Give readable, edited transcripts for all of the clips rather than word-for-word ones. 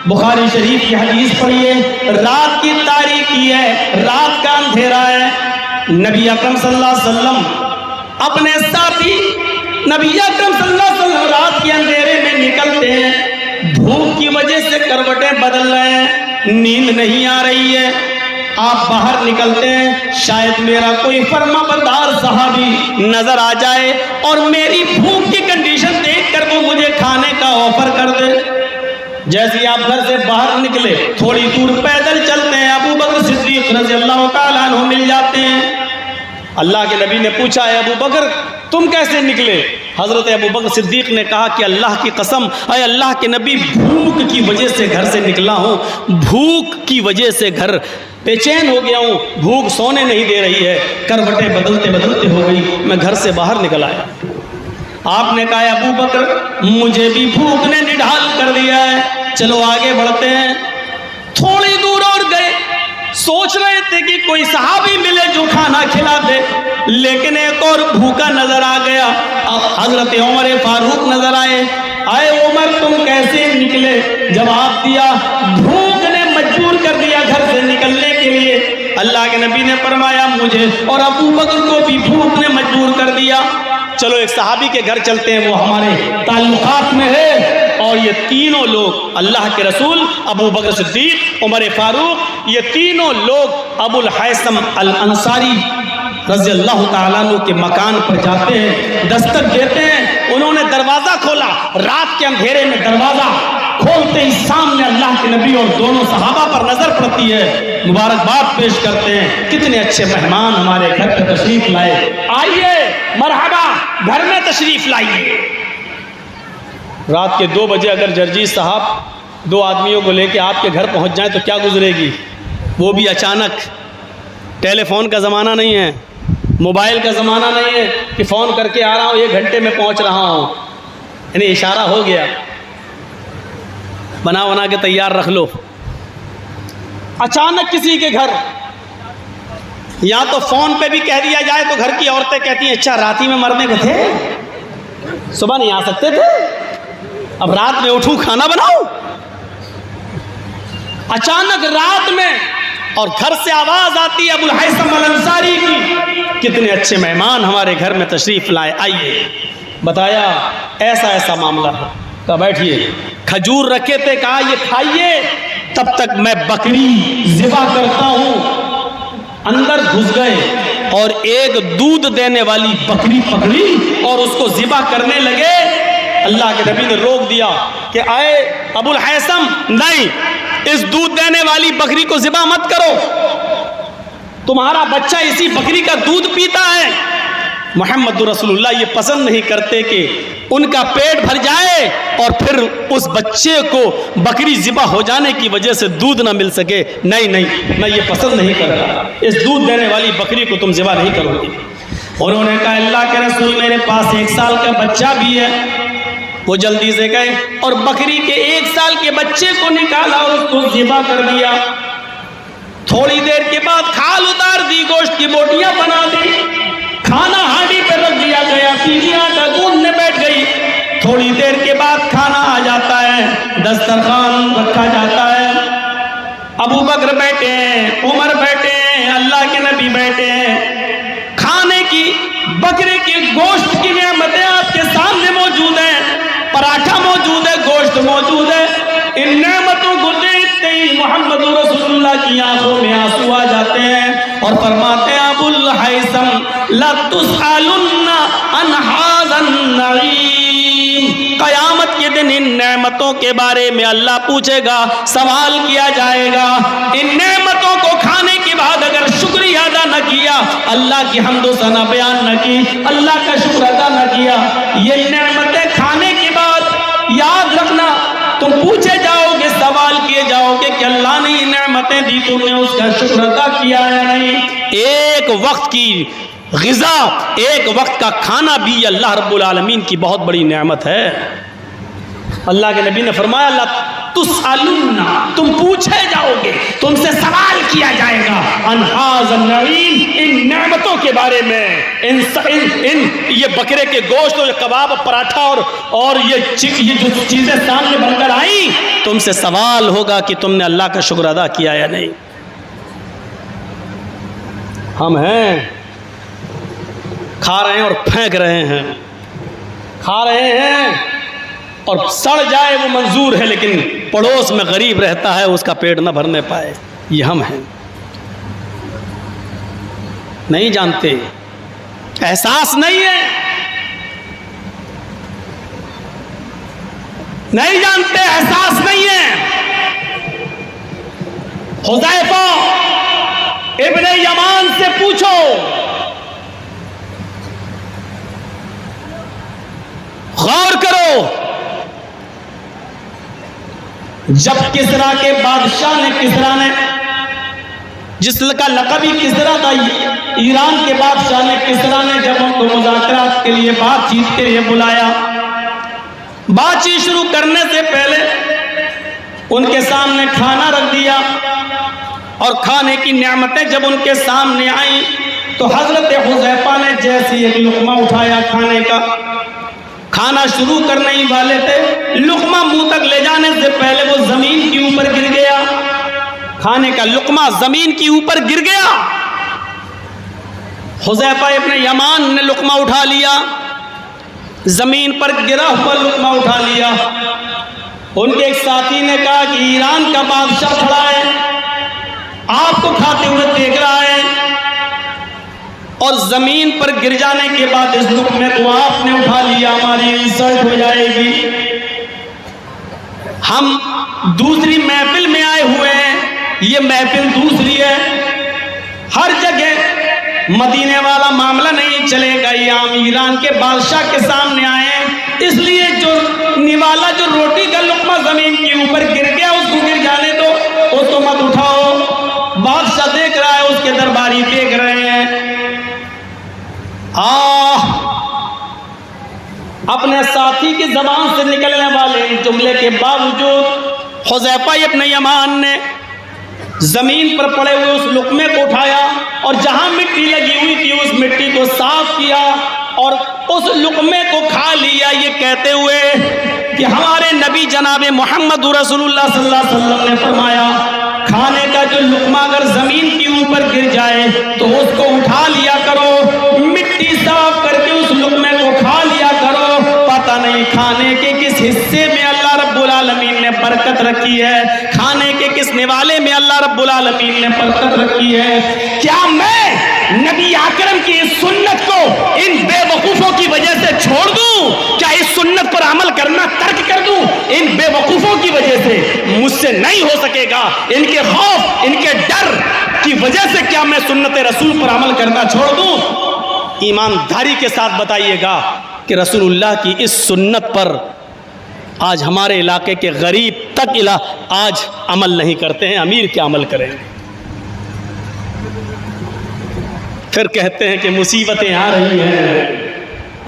بخاری شریف کی حدیث پڑھیے، رات کی تاریکی ہے، رات کا اندھیرا ہے، نبی اکرم صلی اللہ علیہ وسلم اپنے ساتھی نبی اکرم صلی اللہ علیہ وسلم رات کے اندھیرے میں نکلتے ہیں، دھوپ کی وجہ سے کروٹیں بدل رہے ہیں، نیند نہیں آ رہی ہے، آپ باہر نکلتے ہیں، شاید میرا کوئی فرما بردار صحابی نظر آ جائے اور میری بھوک کی کنڈیشن دیکھ کر وہ مجھے کھانے کا آفر کر دے۔ جیسے آپ گھر سے باہر نکلے، تھوڑی دور پیدل چلتے ہیں، ابو بکر صدیق رضی اللہ تعالیٰ عنہ مل جاتے ہیں۔ اللہ کے نبی نے پوچھا، اے ابو بکر تم کیسے نکلے؟ حضرت ابو بکر صدیق نے کہا کہ اللہ کی قسم، اے اللہ کے نبی، بھوک کی وجہ سے گھر سے نکلا ہوں، بھوک کی وجہ سے گھر بے چین ہو گیا ہوں، بھوک سونے نہیں دے رہی ہے، کروٹیں بدلتے بدلتے ہو گئی، میں گھر سے باہر نکل آیا۔ آپ نے کہا ابو بکر مجھے بھی بھوک نے نڈھال کر دیا ہے، چلو آگے بڑھتے ہیں۔ تھوڑی دور اور گئے، سوچ رہے تھے کہ کوئی صحابی ملے جو کھانا کھلا دے، لیکن ایک اور بھوکا نظر آ گیا۔ اب حضرت عمر فاروق نظر آئے، آئے عمر تم کیسے نکلے؟ جواب دیا بھوک نے مجبور کر دیا گھر سے نکلنے کے لیے۔ اللہ کے نبی نے فرمایا مجھے اور ابو بکر کو بھی بھوک نے مجبور کر دیا، چلو ایک صحابی کے گھر چلتے ہیں، وہ ہمارے تعلقات میں ہے۔ اور یہ تینوں لوگ، اللہ کے رسول، ابو بکر صدیق، عمر فاروق، یہ تینوں لوگ ابو الحیثم الانصاری رضی اللہ تعالیٰ عنہ کے مکان پر جاتے ہیں، دستک دیتے ہیں۔ انہوں نے دروازہ کھولا، رات کے اندھیرے میں دروازہ کھولتے ہی سامنے اللہ کے نبی اور دونوں صحابہ پر نظر پڑتی ہے، مبارکباد پیش کرتے ہیں، کتنے اچھے مہمان ہمارے گھر پہ تشریف لائے، آئیے مرحبا گھر میں تشریف لائیے۔ رات کے 2 بجے اگر جرجیت صاحب 2 آدمیوں کو لے کے آپ کے گھر پہنچ جائیں تو کیا گزرے گی؟ وہ بھی اچانک، ٹیلی فون کا زمانہ نہیں ہے، موبائل کا زمانہ نہیں ہے کہ فون کر کے آ رہا ہوں 1 گھنٹے میں پہنچ رہا ہوں، یعنی اشارہ ہو گیا، بنا کے تیار رکھ لو۔ اچانک کسی کے گھر، یا تو فون پہ بھی کہہ دیا جائے تو گھر کی عورتیں کہتی ہیں اچھا رات ہی میں مرنے کو تھے، صبح نہیں آ سکتے تھے، اب رات میں اٹھوں کھانا بناؤ۔ اچانک رات میں اور گھر سے آواز آتی ہے ابو الحیثم الانصاری کی، کتنے اچھے مہمان ہمارے گھر میں تشریف لائے، آئیے۔ بتایا ایسا معاملہ ہے، کہا بیٹھیے، کھجور رکھے تھے، کہا یہ کھائیے، تب تک میں بکری ذبح کرتا ہوں۔ اندر گھس گئے اور ایک دودھ دینے والی بکری پکڑی اور اس کو ذبح کرنے لگے۔ اللہ کے نبی نے روک دیا کہ اے ابو الحیثم، نہیں، اس دودھ دینے والی بکری کو ذبح مت کرو، تمہارا بچہ اسی بکری کا دودھ پیتا ہے۔ محمد رسول اللہ یہ پسند نہیں کرتے کہ ان کا پیٹ بھر جائے اور پھر اس بچے کو بکری ذبح ہو جانے کی وجہ سے دودھ نہ مل سکے، نہیں، میں یہ پسند نہیں کرتا، اس دودھ دینے والی بکری کو تم ذبح نہیں کرو گے۔ انہوں نے کہا اللہ کے رسول میرے پاس 1 سال کا بچہ بھی ہے۔ وہ جلدی سے گئے اور بکری کے 1 سال کے بچے کو نکالا اور اس کو ذبح کر دیا۔ تھوڑی دیر کے بعد کھال اتار دی، گوشت کی بوٹیاں بنا دی، کھانا ہانڈی پہ رکھ دیا گیا، بیویاں آٹا گوندنے بیٹھ گئی۔ تھوڑی دیر کے بعد کھانا آ جاتا ہے، دسترخوان رکھا جاتا ہے، ابو بکر بیٹھے ہیں، عمر بیٹھے ہیں، اللہ کے نبی بیٹھے ہیں، کھانے کی بکرے کے گوشت کی نعمتیں آپ کے سامنے موجود ہیں، پراٹھا موجود ہے، گوشت موجود ہے۔ ان نعمتوں کو دیکھتے ہی محمد رسول اللہ کی آنکھوں میں آنسو آ جاتے ہیں اور فرماتے ہیں ابو الحیثم لا تسألن عن هذا النعیم، قیامت کے دن ان نعمتوں کے بارے میں اللہ پوچھے گا، سوال کیا جائے گا۔ ان نعمتوں کو کھانے کے بعد اگر شکریہ ادا نہ کیا، اللہ کی حمد و ثنا بیان نہ کی، اللہ کا شکر ادا نہ کیا، یہ نعمتیں کھانے کے بعد یاد رکھنا، تم پوچھے جاؤ گے، سوال کیے جاؤ گے کہ اللہ نے یہ نعمتیں دی، تم نے اس کا شکر ادا کیا یا نہیں۔ ایک وقت کی غذا، ایک وقت کا کھانا بھی اللہ رب العالمین کی بہت بڑی نعمت ہے۔ اللہ کے نبی نے فرمایا لا تسألن، تم پوچھے جاؤ گے، تم سے سوال کیا جائے گا، عن ھذا النعیم، ان نعمتوں کے بارے میں، یہ بکرے کے گوشت اور کباب پراٹھا اور یہ جو چیزیں سامنے بن کر آئیں، تم سے سوال ہوگا کہ تم نے اللہ کا شکر ادا کیا یا نہیں۔ ہم ہیں کھا رہے ہیں اور پھینک رہے ہیں، کھا رہے ہیں اور سڑ جائے وہ منظور ہے، لیکن پڑوس میں غریب رہتا ہے اس کا پیٹ نہ بھرنے پائے، یہ ہم ہیں۔ نہیں جانتے، احساس نہیں ہے، نہیں جانتے، احساس نہیں ہے۔ حذیفہ ابن یمان سے پوچھو، غور کرو، جب کسرا کے بادشاہ نے، کسرا نے، جس کا لقب ہی کسرا تھا، ایران کے بادشاہ نے، کسرا نے جب ان کو مذاکرات کے لیے، بات چیت کے لیے بلایا، بات چیت شروع کرنے سے پہلے ان کے سامنے کھانا رکھ دیا، اور کھانے کی نعمتیں جب ان کے سامنے آئیں تو حضرت حذیفہ نے جیسے ایک لقمہ اٹھایا کھانے کا، کھانا شروع کرنے ہی والے تھے، لقمہ منہ تک لے جانے سے پہلے وہ زمین کے اوپر گر گیا، کھانے کا لقمہ زمین کے اوپر گر گیا۔ حذیفہ ابن یمان نے لقمہ اٹھا لیا، زمین پر گرا ہوا لقمہ اٹھا لیا۔ ان کے ایک ساتھی نے کہا کہ ایران کا بادشاہ کھڑا ہے، آپ کو کھاتے ہوئے دیکھ رہا ہے، اور زمین پر گر جانے کے بعد اس لقمے کو آپ نے اٹھا لیا، ہماری انسلٹ ہو جائے گی۔ ہم دوسری محفل میں آئے ہوئے ہیں، یہ محفل دوسری ہے، ہر جگہ مدینے والا معاملہ نہیں چلے گا، یہ ہم ایران کے بادشاہ کے سامنے آئے ہیں، اس لیے جو نوالا، جو روٹی کا لقمہ زمین کے اوپر گر گیا، اس کو گر جانے دو، اس کو مت اٹھاؤ۔ بادشاہ دیکھ رہا ہے، اس کے درباری دیکھ رہے ہیں۔ اپنے ساتھی کی زبان سے نکلنے والے جملے کے باوجود حذیفہ ابن یمان نے زمین پر پڑے ہوئے اس لقمے کو اٹھایا، اور جہاں مٹی لگی ہوئی تھی اس مٹی کو صاف کیا اور اس لقمے کو کھا لیا، یہ کہتے ہوئے کہ ہمارے نبی جناب محمد رسول اللہ صلی اللہ علیہ وسلم نے فرمایا، کھانے کا جو لقمہ اگر زمین کے اوپر گر جائے تو اس کو اٹھا لیا کرو، مٹی صاف کر کے اس لقمے کو کھا لیا کرو، پتہ نہیں کھانے کے کس حصے میں اللہ رب العالمین نے برکت رکھی ہے، کھانے کے کس نوالے میں اللہ رب العالمین نے برکت رکھی ہے۔ کیا میں نبی اکرم کی اس سنت کو ان بے وقوفوں کی وجہ سے چھوڑ دوں؟ کیا اس سنت پر عمل کرنا ترک کر دوں؟ ان بے وقوفوں کی وجہ سے مجھ سے نہیں ہو سکے گا، ان کے خوف، ان کے ڈر کی وجہ سے کیا میں سنت رسول پر عمل کرنا چھوڑ دوں؟ ایمانداری کے ساتھ بتائیے گا کہ رسول اللہ کی اس سنت پر آج ہمارے علاقے کے غریب تک آج عمل نہیں کرتے ہیں، امیر کیا عمل کریں گے؟ پھر کہتے ہیں کہ مصیبتیں آ رہی ہیں،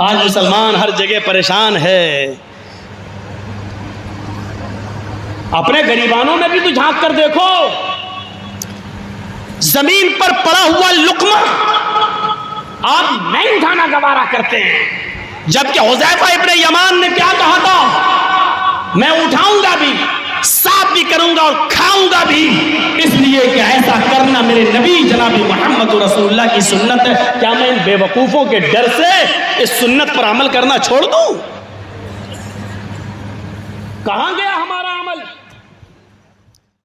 آج مسلمان ہر جگہ پریشان ہے۔ اپنے غریبانوں میں بھی تو جھانک کر دیکھو، زمین پر پڑا ہوا لقمہ آپ نہیں اٹھانا گوارا کرتے ہیں، جبکہ حذیفہ ابن یمان نے کیا کہا تھا؟ میں اٹھاؤں گا بھی، صاف بھی کروں گا اور کھاؤں گا بھی، اس لیے کہ ایسا کرنا میرے نبی جناب محمد رسول اللہ کی سنت ہے۔ کیا میں ان بے وقوفوں کے ڈر سے اس سنت پر عمل کرنا چھوڑ دوں؟ کہاں گیا ہمارا